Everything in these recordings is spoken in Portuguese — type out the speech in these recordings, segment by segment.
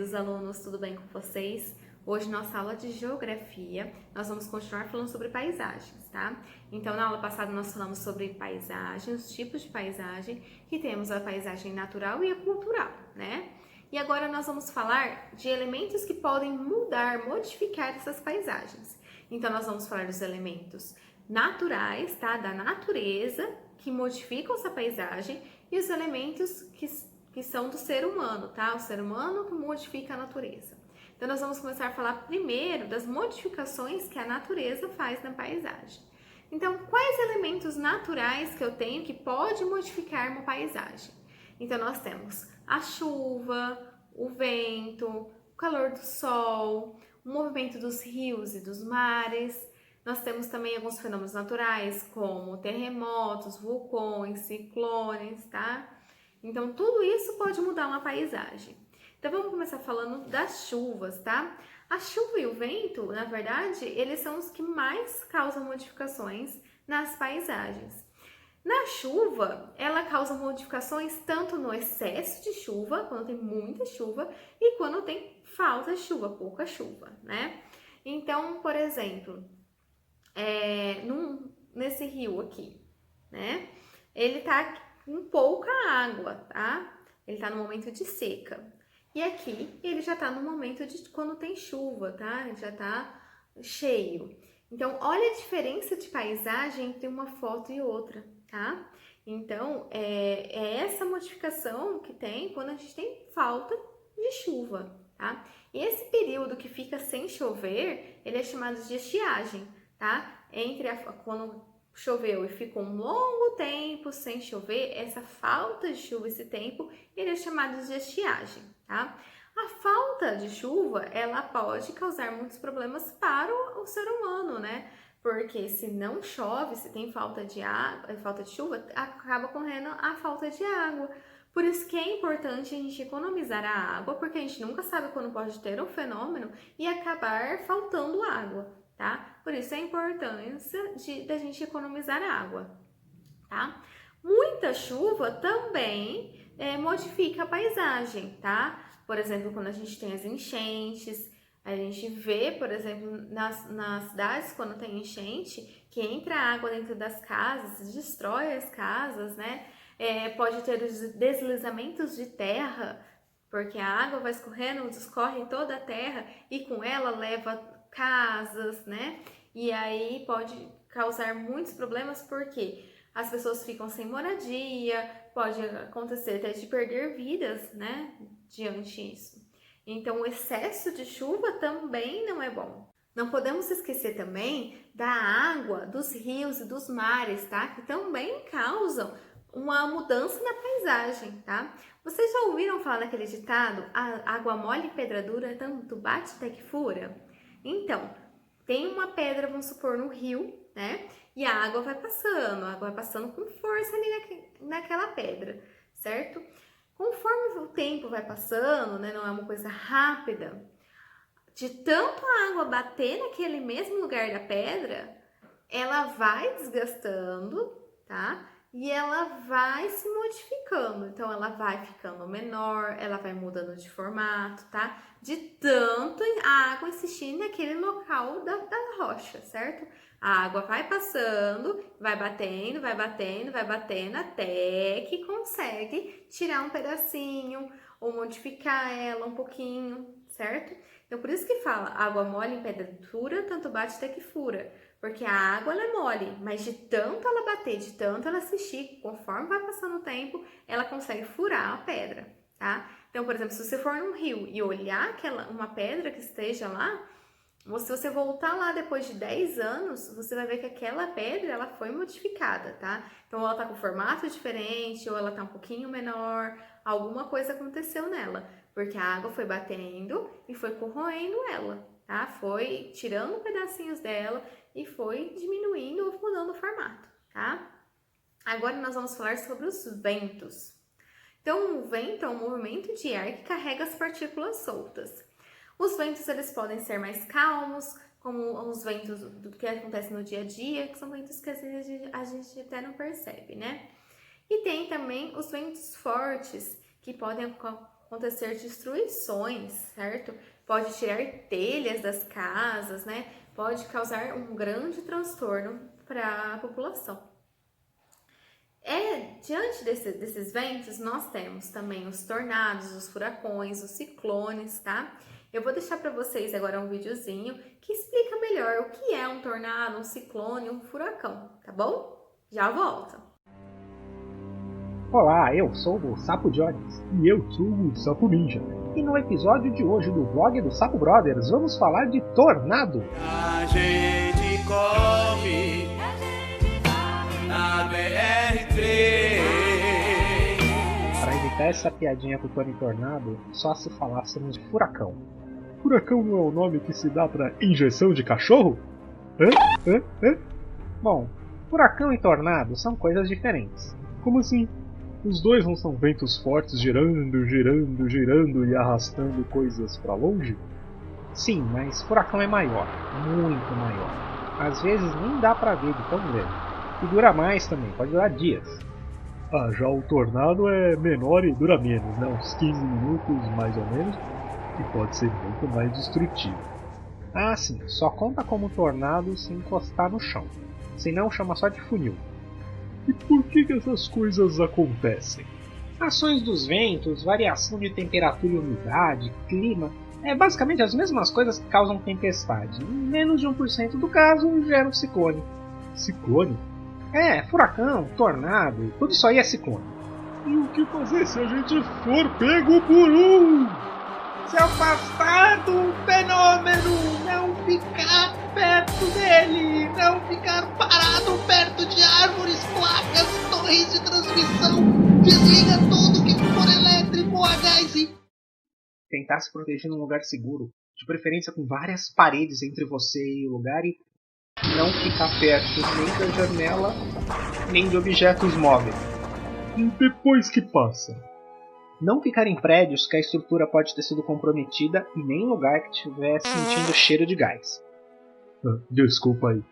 queridos alunos, tudo bem com vocês? Hoje, nossa aula de geografia, nós vamos continuar falando sobre paisagens, tá? Então, na aula passada, nós falamos sobre paisagem, os tipos de paisagem, que temos a paisagem natural e a cultural, né? E agora nós vamos falar de elementos que podem mudar, modificar essas paisagens. Então, nós vamos falar dos elementos naturais, tá? Da natureza, que modificam essa paisagem, e os elementos que são do ser humano, tá? O ser humano que modifica a natureza. Então, nós vamos começar a falar primeiro das modificações que a natureza faz na paisagem. Então, quais elementos naturais que eu tenho que pode modificar uma paisagem? Então, nós temos a chuva, o vento, o calor do sol, o movimento dos rios e dos mares. Nós temos também alguns fenômenos naturais, como terremotos, vulcões, ciclones, tá? Então, tudo isso pode mudar uma paisagem. Então, vamos começar falando das chuvas, tá? A chuva e o vento, na verdade, eles são os que mais causam modificações nas paisagens. Na chuva, ela causa modificações tanto no excesso de chuva, quando tem muita chuva, e quando tem falta de chuva, pouca chuva, né? Então, por exemplo, nesse rio aqui, né? Ele tá com pouca água, tá? Ele tá no momento de seca. E aqui ele já tá no momento de quando tem chuva, tá? Ele já tá cheio. Então, olha a diferença de paisagem entre uma foto e outra, tá? Então, é essa modificação que tem quando a gente tem falta de chuva, tá? E esse período que fica sem chover, ele é chamado de estiagem, tá? Quando choveu e ficou um longo tempo sem chover, essa falta de chuva, esse tempo, ele é chamado de estiagem, tá? A falta de chuva, ela pode causar muitos problemas para o ser humano, né? Porque se não chove, se tem falta de água, falta de chuva, acaba correndo a falta de água. Por isso que é importante a gente economizar a água, porque a gente nunca sabe quando pode ter um fenômeno e acabar faltando água, tá? Por isso a importância da gente economizar água, tá? Muita chuva também modifica a paisagem, tá? Por exemplo, quando a gente tem as enchentes, a gente vê, por exemplo, nas cidades, quando tem enchente, que entra água dentro das casas, destrói as casas, né? Pode ter os deslizamentos de terra, porque a água vai escorrendo, escorre toda a terra e com ela leva casas, né? E aí pode causar muitos problemas, porque as pessoas ficam sem moradia, pode acontecer até de perder vidas, né, diante disso. Então, o excesso de chuva também não é bom. Não podemos esquecer também da água, dos rios e dos mares, tá? Que também causam uma mudança na paisagem, tá? Vocês já ouviram falar daquele ditado, a água mole e pedra dura, tanto bate até que fura? Então, tem uma pedra, vamos supor, no rio, né? E a água vai passando com força ali naquela pedra, certo? Conforme o tempo vai passando, né? Não é uma coisa rápida, de tanto a água bater naquele mesmo lugar da pedra, ela vai desgastando, tá? E ela vai se modificando, então ela vai ficando menor, ela vai mudando de formato, tá? De tanto a água insistir naquele local da rocha, certo? A água vai passando, vai batendo, vai batendo, vai batendo, até que consegue tirar um pedacinho ou modificar ela um pouquinho, certo? Então, por isso que fala, água mole em pedra dura, tanto bate até que fura. Porque a água ela é mole, mas de tanto ela bater, de tanto ela se estica, conforme vai passando o tempo, ela consegue furar a pedra, tá? Então, por exemplo, se você for num rio e olhar uma pedra que esteja lá, se você voltar lá depois de 10 anos, você vai ver que aquela pedra, ela foi modificada, tá? Então, ela tá com formato diferente, ou ela tá um pouquinho menor, alguma coisa aconteceu nela, porque a água foi batendo e foi corroendo ela, tá? Foi tirando pedacinhos dela e foi diminuindo ou mudando o formato, tá? Agora nós vamos falar sobre os ventos. Então, o vento é um movimento de ar que carrega as partículas soltas. Os ventos, eles podem ser mais calmos, como os ventos do que acontece no dia a dia, que são ventos que às vezes a gente até não percebe, né? E tem também os ventos fortes, que podem acontecer destruições, certo? Pode tirar telhas das casas, né? Pode causar um grande transtorno para a população. Diante desses ventos, nós temos também os tornados, os furacões, os ciclones, tá? Eu vou deixar para vocês agora um videozinho que explica melhor o que é um tornado, um ciclone, um furacão, tá bom? Já volto! Olá, eu sou o Sapo Jones. E eu sou o Sapo Ninja. E no episódio de hoje do vlog do Sapo Brothers, vamos falar de tornado. A gente corre na BR-3. Para evitar essa piadinha com o Tony Tornado, só se falássemos de furacão. Furacão não é o nome que se dá para injeção de cachorro? Bom, furacão e tornado são coisas diferentes. Como assim? Os dois não são ventos fortes girando, girando, girando e arrastando coisas para longe? Sim, mas furacão é maior, muito maior. Às vezes nem dá pra ver de tão grande. E dura mais também, pode durar dias. Ah, já o tornado é menor e dura menos, né? Uns 15 minutos mais ou menos, e pode ser muito mais destrutivo. Ah, sim, só conta como tornado se encostar no chão. Senão chama só de funil. E por que essas coisas acontecem? Ações dos ventos, variação de temperatura e umidade, clima, basicamente as mesmas coisas que causam tempestade. Em menos de 1% do caso, gera um ciclone. Ciclone? Furacão, tornado, tudo isso aí é ciclone. E o que fazer se a gente for pego por um? Se afastar do fenômeno, não ficar perto dele, não ficar parado perto de árvores, placas, torres de transmissão, desliga tudo que for elétrico ou a gás e... Tentar se proteger num lugar seguro, de preferência com várias paredes entre você e o lugar e não ficar perto nem da janela, nem de objetos móveis. E depois que passa? Não ficar em prédios que a estrutura pode ter sido comprometida e nem em lugar que estiver sentindo cheiro de gás. Desculpa aí.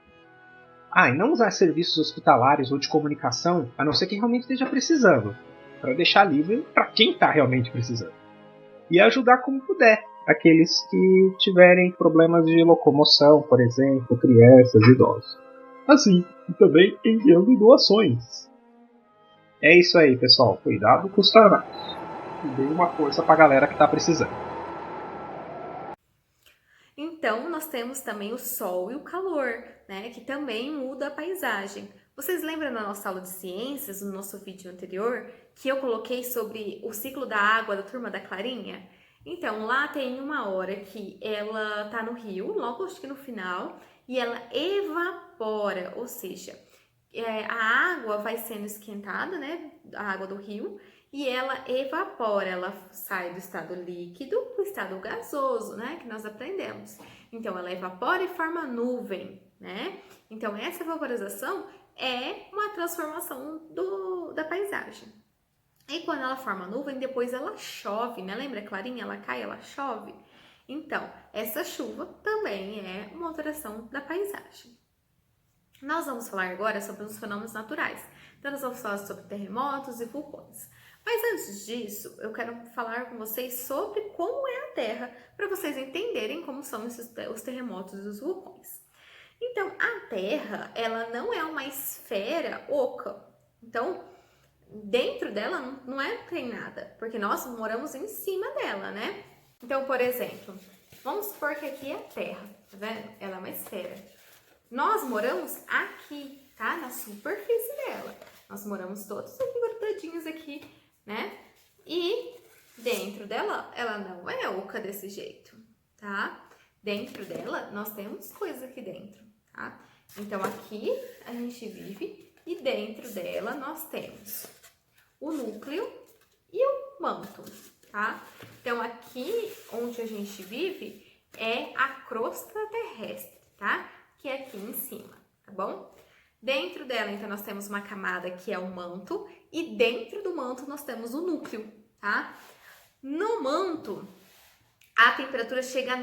E não usar serviços hospitalares ou de comunicação, a não ser que realmente esteja precisando, para deixar livre para quem está realmente precisando. E ajudar como puder aqueles que tiverem problemas de locomoção, por exemplo, crianças e idosos. Assim, e também enviando doações. É isso aí, pessoal. Cuidado com os tornados. E dê uma força pra galera que tá precisando. Então, nós temos também o sol e o calor, né? Que também muda a paisagem. Vocês lembram na nossa aula de ciências, no nosso vídeo anterior, que eu coloquei sobre o ciclo da água da turma da Clarinha? Então, lá tem uma hora que ela tá no rio, logo acho que no final, e ela evapora, ou seja, a água vai sendo esquentada, né? A água do rio, e ela evapora, ela sai do estado líquido para o estado gasoso, né? Que nós aprendemos. Então, ela evapora e forma nuvem, né? Então, essa vaporização é uma transformação da paisagem. E quando ela forma nuvem, depois ela chove, né? Lembra, Clarinha? Ela cai, ela chove. Então, essa chuva também é uma alteração da paisagem. Nós vamos falar agora sobre os fenômenos naturais. Então, nós vamos falar sobre terremotos e vulcões. Mas antes disso, eu quero falar com vocês sobre como é a Terra, para vocês entenderem como são os terremotos e os vulcões. Então, a Terra, ela não é uma esfera oca. Então, dentro dela não tem nada, porque nós moramos em cima dela, né? Então, por exemplo, vamos supor que aqui é a Terra, tá vendo? Ela é uma esfera. Nós moramos aqui, tá? Na superfície dela. Nós moramos todos aqui grudadinhos aqui, né? E dentro dela, ela não é oca desse jeito, tá? Dentro dela, nós temos coisas aqui dentro, tá? Então, aqui a gente vive e dentro dela nós temos o núcleo e o manto, tá? Então, aqui onde a gente vive é a crosta terrestre, tá? Que é aqui em cima, tá bom? Dentro dela, então, nós temos uma camada que é o manto e dentro do manto nós temos o núcleo, tá? No manto, a temperatura chega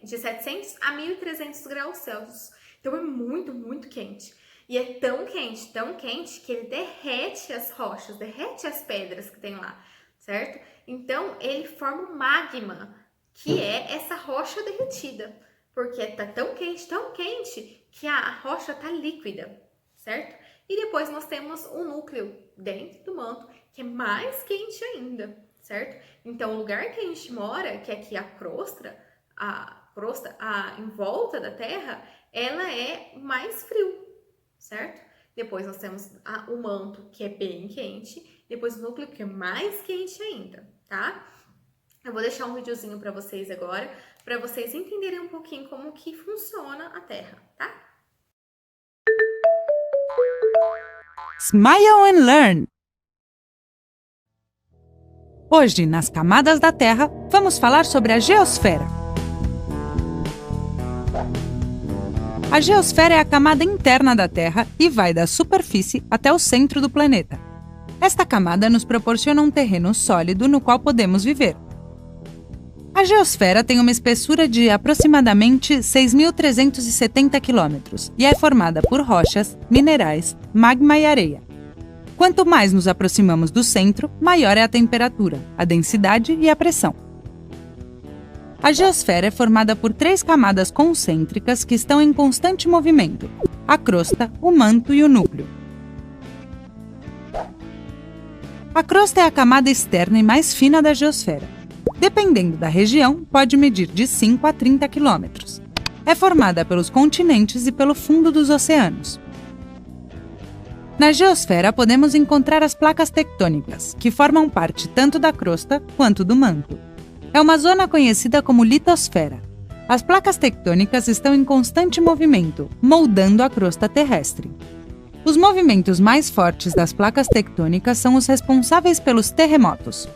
de 700 a 1.300 graus Celsius. Então, é muito, muito quente. E é tão quente que ele derrete as rochas, derrete as pedras que tem lá, certo? Então, ele forma um magma, que é essa rocha derretida, porque tá tão quente, que a rocha tá líquida, certo? E depois nós temos o núcleo dentro do manto, que é mais quente ainda, certo? Então, o lugar que a gente mora, que é aqui a crosta em volta da Terra, ela é mais frio, certo? Depois nós temos o manto, que é bem quente, depois o núcleo, que é mais quente ainda, tá? Eu vou deixar um videozinho para vocês agora, para vocês entenderem um pouquinho como que funciona a Terra, tá? Smile and Learn! Hoje, nas camadas da Terra, vamos falar sobre a geosfera. A geosfera é a camada interna da Terra e vai da superfície até o centro do planeta. Esta camada nos proporciona um terreno sólido no qual podemos viver. A geosfera tem uma espessura de aproximadamente 6.370 km e é formada por rochas, minerais, magma e areia. Quanto mais nos aproximamos do centro, maior é a temperatura, a densidade e a pressão. A geosfera é formada por 3 camadas concêntricas que estão em constante movimento: a crosta, o manto e o núcleo. A crosta é a camada externa e mais fina da geosfera. Dependendo da região, pode medir de 5 a 30 quilômetros. É formada pelos continentes e pelo fundo dos oceanos. Na geosfera, podemos encontrar as placas tectônicas, que formam parte tanto da crosta quanto do manto. É uma zona conhecida como litosfera. As placas tectônicas estão em constante movimento, moldando a crosta terrestre. Os movimentos mais fortes das placas tectônicas são os responsáveis pelos terremotos.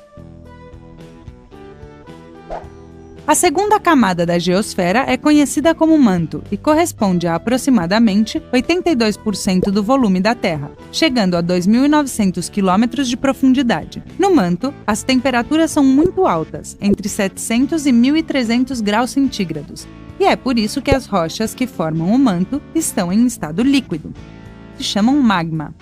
A segunda camada da geosfera é conhecida como manto e corresponde a aproximadamente 82% do volume da Terra, chegando a 2.900 km de profundidade. No manto, as temperaturas são muito altas, entre 700 e 1.300 graus centígrados, e é por isso que as rochas que formam o manto estão em estado líquido. Se chamam magma.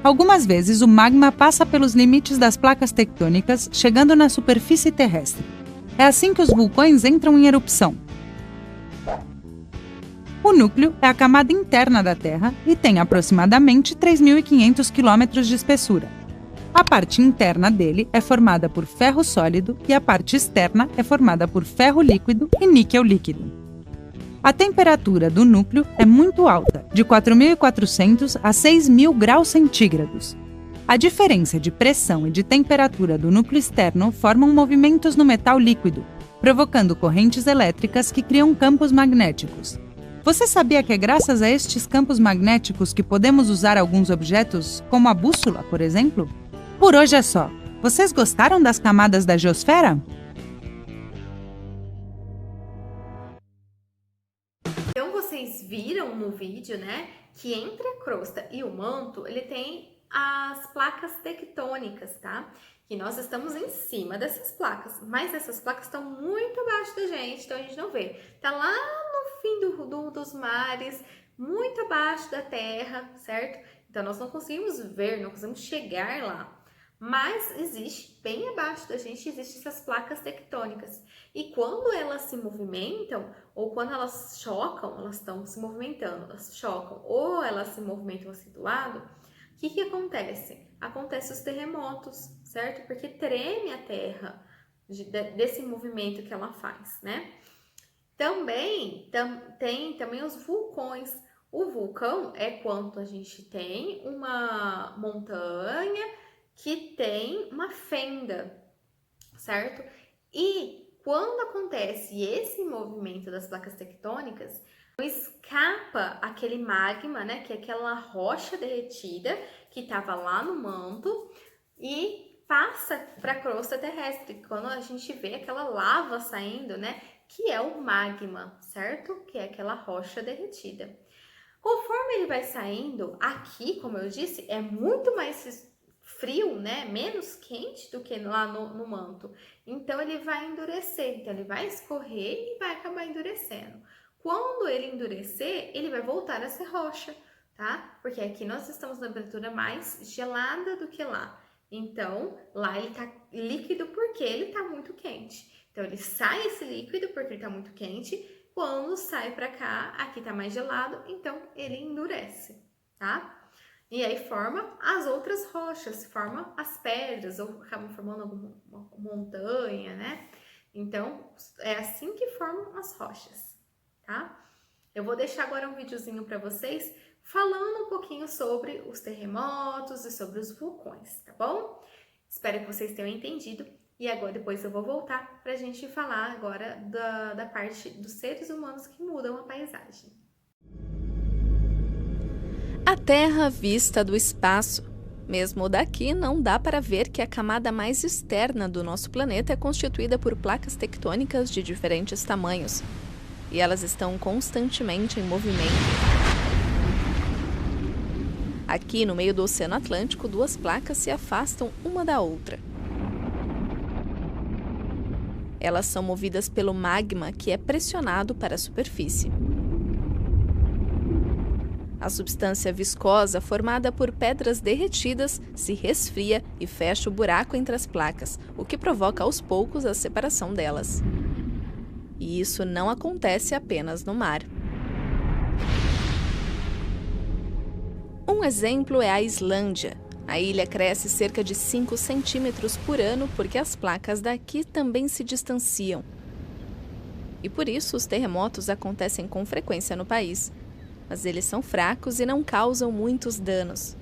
Algumas vezes o magma passa pelos limites das placas tectônicas, chegando na superfície terrestre. É assim que os vulcões entram em erupção. O núcleo é a camada interna da Terra e tem aproximadamente 3.500 km de espessura. A parte interna dele é formada por ferro sólido e a parte externa é formada por ferro líquido e níquel líquido. A temperatura do núcleo é muito alta, de 4.400 a 6.000 graus centígrados. A diferença de pressão e de temperatura do núcleo externo formam movimentos no metal líquido, provocando correntes elétricas que criam campos magnéticos. Você sabia que é graças a estes campos magnéticos que podemos usar alguns objetos, como a bússola, por exemplo? Por hoje é só. Vocês gostaram das camadas da geosfera? Então, vocês viram no vídeo, né, que entre a crosta e o manto, ele tem as placas tectônicas, tá? Que nós estamos em cima dessas placas, mas essas placas estão muito abaixo da gente, então a gente não vê. Tá lá no fim dos mares, muito abaixo da terra, certo? Então, nós não conseguimos ver, não conseguimos chegar lá. Mas existe, bem abaixo da gente, existem essas placas tectônicas. E quando elas se movimentam, ou quando elas chocam, elas estão se movimentando, elas chocam, ou elas se movimentam assim do lado, o que acontece? Acontece os terremotos, certo? Porque treme a terra desse movimento que ela faz, né? Também tem também os vulcões. O vulcão é quando a gente tem uma montanha que tem uma fenda, certo? E quando acontece esse movimento das placas tectônicas, escapa aquele magma, né, que é aquela rocha derretida que estava lá no manto e passa para a crosta terrestre, quando a gente vê aquela lava saindo, né, que é o magma, certo? Que é aquela rocha derretida. Conforme ele vai saindo, aqui, como eu disse, é muito mais frio, né? Menos quente do que lá no manto. Então, ele vai endurecer. Então, ele vai escorrer e vai acabar endurecendo. Quando ele endurecer, ele vai voltar a ser rocha, tá? Porque aqui nós estamos na temperatura mais gelada do que lá. Então, lá ele tá líquido porque ele tá muito quente. Então, ele sai esse líquido porque ele tá muito quente. Quando sai para cá, aqui tá mais gelado, então ele endurece, tá? E aí forma as outras rochas, forma as pedras, ou acabam formando alguma montanha, né? Então, é assim que formam as rochas, tá? Eu vou deixar agora um videozinho para vocês falando um pouquinho sobre os terremotos e sobre os vulcões, tá bom? Espero que vocês tenham entendido. E agora depois eu vou voltar para a gente falar agora da parte dos seres humanos que mudam a paisagem. A Terra vista do espaço. Mesmo daqui, não dá para ver que a camada mais externa do nosso planeta é constituída por placas tectônicas de diferentes tamanhos. E elas estão constantemente em movimento. Aqui, no meio do Oceano Atlântico, duas placas se afastam uma da outra. Elas são movidas pelo magma que é pressionado para a superfície. A substância viscosa, formada por pedras derretidas, se resfria e fecha o buraco entre as placas, o que provoca aos poucos a separação delas. E isso não acontece apenas no mar. Um exemplo é a Islândia. A ilha cresce cerca de 5 centímetros por ano porque as placas daqui também se distanciam. E por isso os terremotos acontecem com frequência no país. Mas eles são fracos e não causam muitos danos.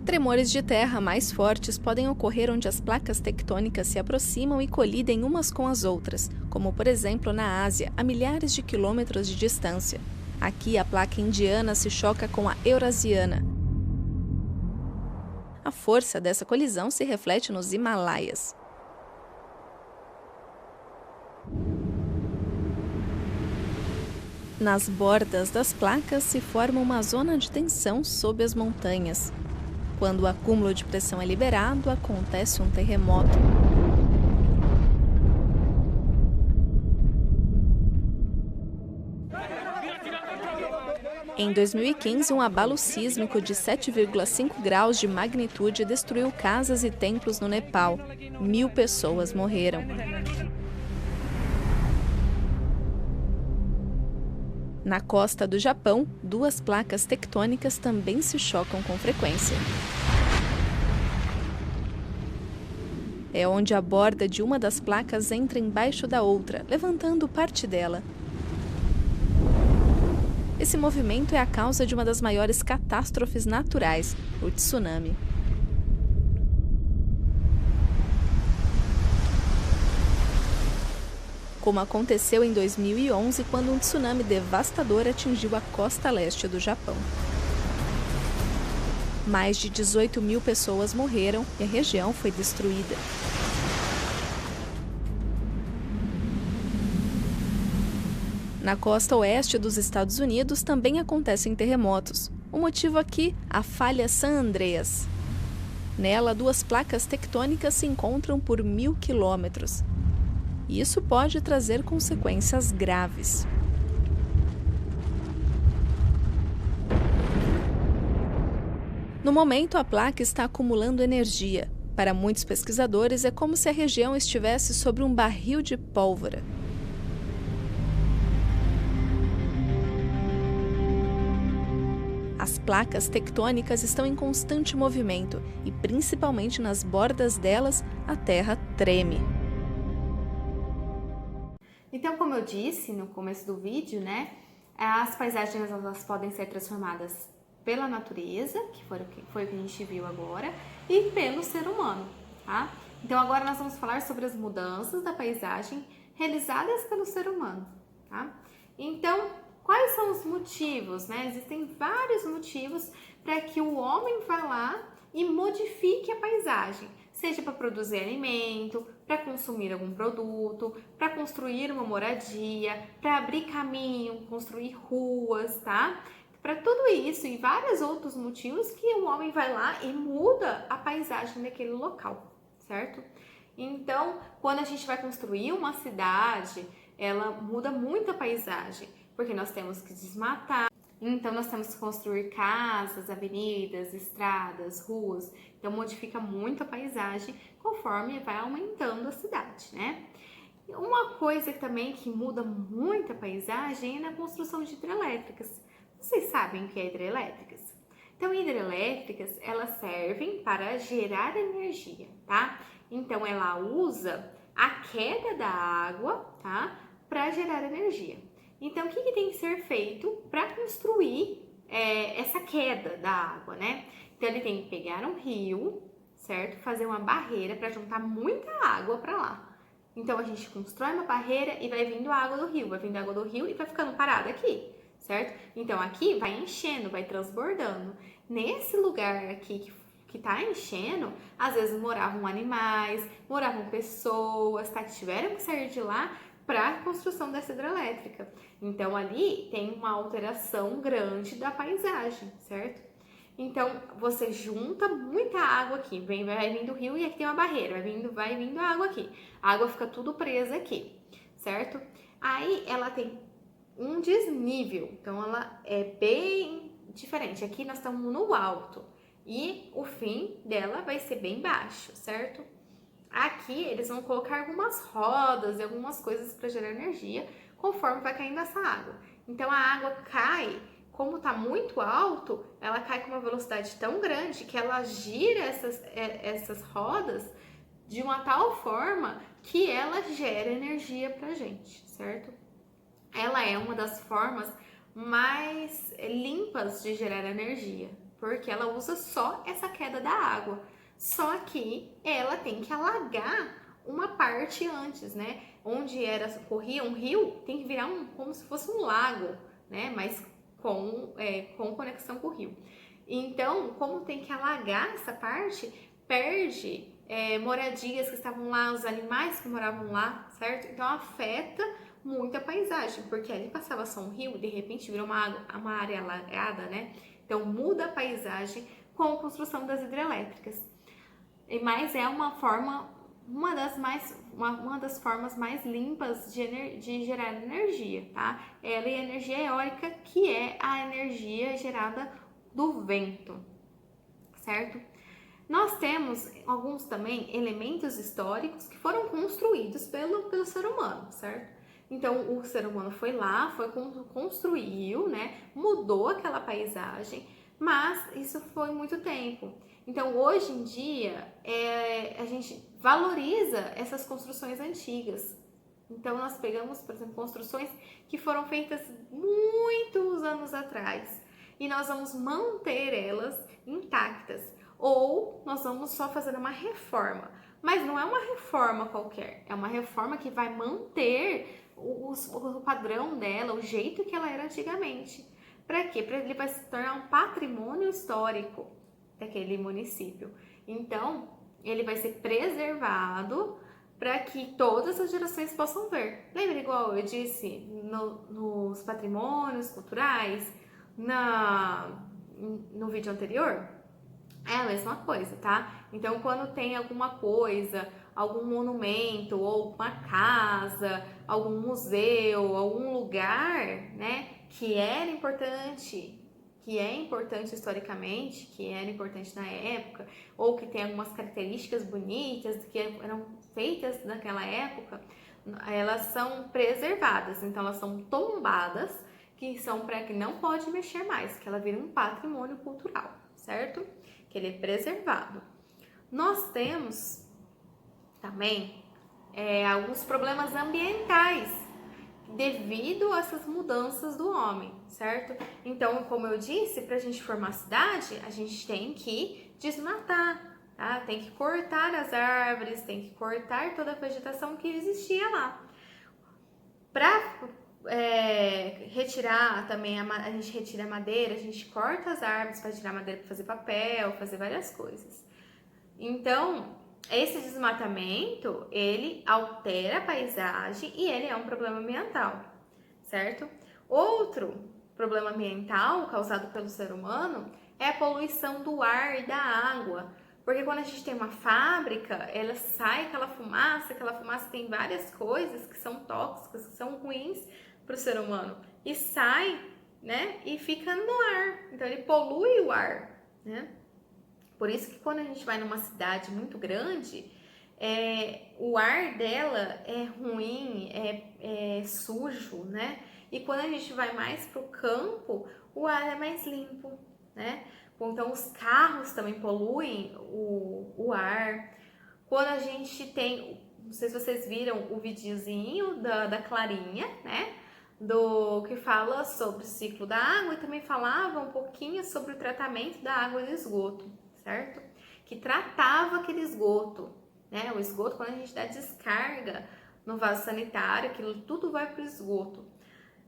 Tremores de terra mais fortes podem ocorrer onde as placas tectônicas se aproximam e colidem umas com as outras, como por exemplo na Ásia, a milhares de quilômetros de distância. Aqui a placa indiana se choca com a eurasiana. A força dessa colisão se reflete nos Himalaias. Nas bordas das placas se forma uma zona de tensão sob as montanhas. Quando o acúmulo de pressão é liberado, acontece um terremoto. Em 2015, um abalo sísmico de 7,5 graus de magnitude destruiu casas e templos no Nepal. 1.000 pessoas morreram. Na costa do Japão, duas placas tectônicas também se chocam com frequência. É onde a borda de uma das placas entra embaixo da outra, levantando parte dela. Esse movimento é a causa de uma das maiores catástrofes naturais, o tsunami. Como aconteceu em 2011, quando um tsunami devastador atingiu a costa leste do Japão. Mais de 18.000 pessoas morreram e a região foi destruída. Na costa oeste dos Estados Unidos também acontecem terremotos. O motivo aqui, a falha San Andreas. Nela, duas placas tectônicas se encontram por 1.000 quilômetros. Isso pode trazer consequências graves. No momento, a placa está acumulando energia. Para muitos pesquisadores, é como se a região estivesse sobre um barril de pólvora. As placas tectônicas estão em constante movimento e, principalmente nas bordas delas, a Terra treme. Então, como eu disse no começo do vídeo, né, as paisagens elas podem ser transformadas pela natureza, que foi o que a gente viu agora, e pelo ser humano, tá? Então, agora nós vamos falar sobre as mudanças da paisagem realizadas pelo ser humano, tá? Então, quais são os motivos, né? Existem vários motivos para que o homem vá lá e modifique a paisagem, seja para produzir alimento, para consumir algum produto, para construir uma moradia, para abrir caminho, construir ruas, tá? Para tudo isso e vários outros motivos que o homem vai lá e muda a paisagem daquele local, certo? Então, quando a gente vai construir uma cidade, ela muda muito a paisagem, porque nós temos que desmatar, Então, nós temos que construir casas, avenidas, estradas, ruas. Então, modifica muito a paisagem conforme vai aumentando a cidade, né? Uma coisa também que muda muito a paisagem é na construção de hidrelétricas. Vocês sabem o que é hidrelétricas? Então, hidrelétricas, elas servem para gerar energia, tá? Então, ela usa a queda da água, tá? Para gerar energia. Então, o que tem que ser feito para construir essa queda da água, né? Então, ele tem que pegar um rio, certo? Fazer uma barreira para juntar muita água para lá. Então, a gente constrói uma barreira e vai vindo a água do rio, vai vindo a água do rio e vai ficando parada aqui, certo? Então, aqui vai enchendo, vai transbordando. Nesse lugar aqui que tá enchendo, às vezes moravam animais, moravam pessoas, tá? Que tiveram que sair de lá para a construção dessa hidrelétrica. Então, ali tem uma alteração grande da paisagem, certo? Então, você junta muita água aqui, vai vindo o rio e aqui tem uma barreira, vai vindo a água aqui. A água fica tudo presa aqui, certo? Aí, ela tem um desnível, então ela é bem diferente. Aqui nós estamos no alto e o fim dela vai ser bem baixo, certo? Aqui eles vão colocar algumas rodas e algumas coisas para gerar energia conforme vai caindo essa água. Então a água cai, como está muito alto, ela cai com uma velocidade tão grande que ela gira essas rodas de uma tal forma que ela gera energia pra gente, certo? Ela é uma das formas mais limpas de gerar energia, porque ela usa só essa queda da água. Só que ela tem que alagar uma parte antes, né? Onde corria um rio, tem que virar como se fosse um lago, né? Mas com conexão com o rio. Então, como tem que alagar essa parte, perde moradias que estavam lá, os animais que moravam lá, certo? Então, afeta muito a paisagem, porque ali passava só um rio e de repente virou uma área alagada, né? Então, muda a paisagem com a construção das hidrelétricas. Mas é uma das formas mais limpas de gerar energia, tá? Ela é a energia eólica, que é a energia gerada do vento, certo? Nós temos alguns também elementos históricos que foram construídos pelo ser humano, certo? Então, o ser humano foi lá, construiu, né? Mudou aquela paisagem, mas isso foi muito tempo. Então, hoje em dia, a gente valoriza essas construções antigas. Então, nós pegamos, por exemplo, construções que foram feitas muitos anos atrás e nós vamos manter elas intactas. Ou nós vamos só fazer uma reforma. Mas não é uma reforma qualquer, é uma reforma que vai manter o padrão dela, o jeito que ela era antigamente. Para quê? Para ele vai se tornar um patrimônio histórico daquele município. Então, ele vai ser preservado para que todas as gerações possam ver. Lembra, igual eu disse, nos patrimônios culturais, no vídeo anterior? É a mesma coisa, tá? Então, quando tem alguma coisa, algum monumento, ou uma casa, algum museu, algum lugar, né, que era importante, que é importante historicamente, que era importante na época, ou que tem algumas características bonitas que eram feitas naquela época, elas são preservadas, então elas são tombadas, que são para que não pode mexer mais, que ela vira um patrimônio cultural, certo? Que ele é preservado. Nós temos também alguns problemas ambientais devido a essas mudanças do homem, certo? Então, como eu disse, para a gente formar cidade, a gente tem que desmatar, tá? Tem que cortar as árvores, tem que cortar toda a vegetação que existia lá. Para retirar também, a gente retira a madeira, a gente corta as árvores para tirar madeira para fazer papel, fazer várias coisas. Então, esse desmatamento, ele altera a paisagem e ele é um problema ambiental, certo? Outro problema ambiental causado pelo ser humano é a poluição do ar e da água. Porque quando a gente tem uma fábrica, ela sai aquela fumaça tem várias coisas que são tóxicas, que são ruins para o ser humano. E sai né? E fica no ar. Então ele polui o ar, né? Por isso que quando a gente vai numa cidade muito grande, o ar dela é ruim, é sujo, né? E quando a gente vai mais pro campo, o ar é mais limpo, né? Então os carros também poluem o ar. Quando a gente tem, não sei se vocês viram o videozinho da Clarinha, né? Do que fala sobre o ciclo da água e também falava um pouquinho sobre o tratamento da água de esgoto, certo? Que tratava aquele esgoto, né? O esgoto, quando a gente dá descarga no vaso sanitário, aquilo tudo vai para o esgoto.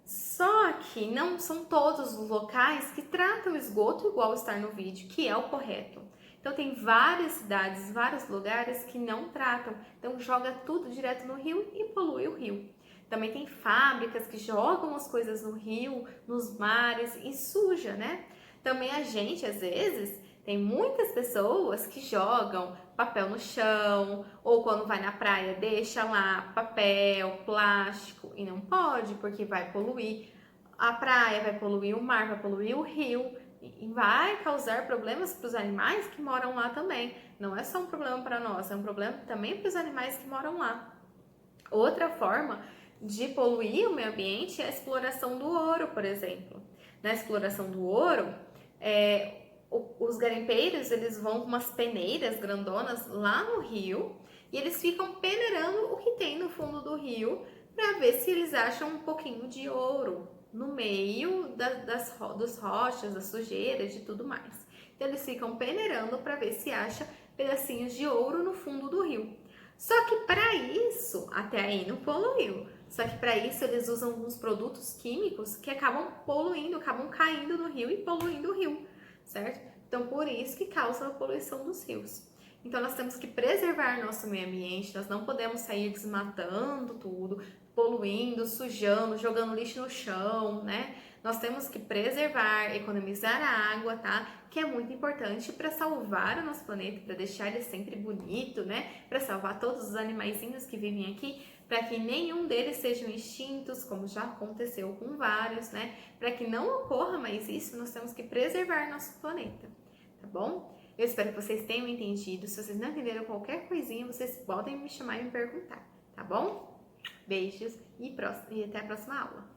Só que não são todos os locais que tratam o esgoto igual está no vídeo, que é o correto. Então tem várias cidades, vários lugares que não tratam, então joga tudo direto no rio e polui o rio. Também tem fábricas que jogam as coisas no rio, nos mares e suja, né? Também a gente, às vezes, tem muitas pessoas que jogam papel no chão, ou quando vai na praia deixa lá papel, plástico, e não pode, porque vai poluir a praia, vai poluir o mar, vai poluir o rio, e vai causar problemas para os animais que moram lá também. Não é só um problema para nós, é um problema também para os animais que moram lá. Outra forma de poluir o meio ambiente é a exploração do ouro, por exemplo. Na exploração do ouro, os garimpeiros, eles vão com umas peneiras grandonas lá no rio e eles ficam peneirando o que tem no fundo do rio para ver se eles acham um pouquinho de ouro no meio das rochas, das sujeiras, de tudo mais. Então eles ficam peneirando para ver se acha pedacinhos de ouro no fundo do rio. Só que para isso, até aí não poluiu. Só que para isso eles usam alguns produtos químicos que acabam poluindo, acabam caindo no rio e poluindo o rio, certo? Então por isso que causa a poluição dos rios. Então nós temos que preservar nosso meio ambiente, nós não podemos sair desmatando tudo, poluindo, sujando, jogando lixo no chão, né? Nós temos que preservar, economizar a água, tá? Que é muito importante para salvar o nosso planeta, para deixar ele sempre bonito, né? Para salvar todos os animaizinhos que vivem aqui, para que nenhum deles sejam extintos, como já aconteceu com vários, né? Para que não ocorra mais isso, nós temos que preservar nosso planeta, tá bom? Eu espero que vocês tenham entendido. Se vocês não entenderam qualquer coisinha, vocês podem me chamar e me perguntar, tá bom? Beijos e até a próxima aula.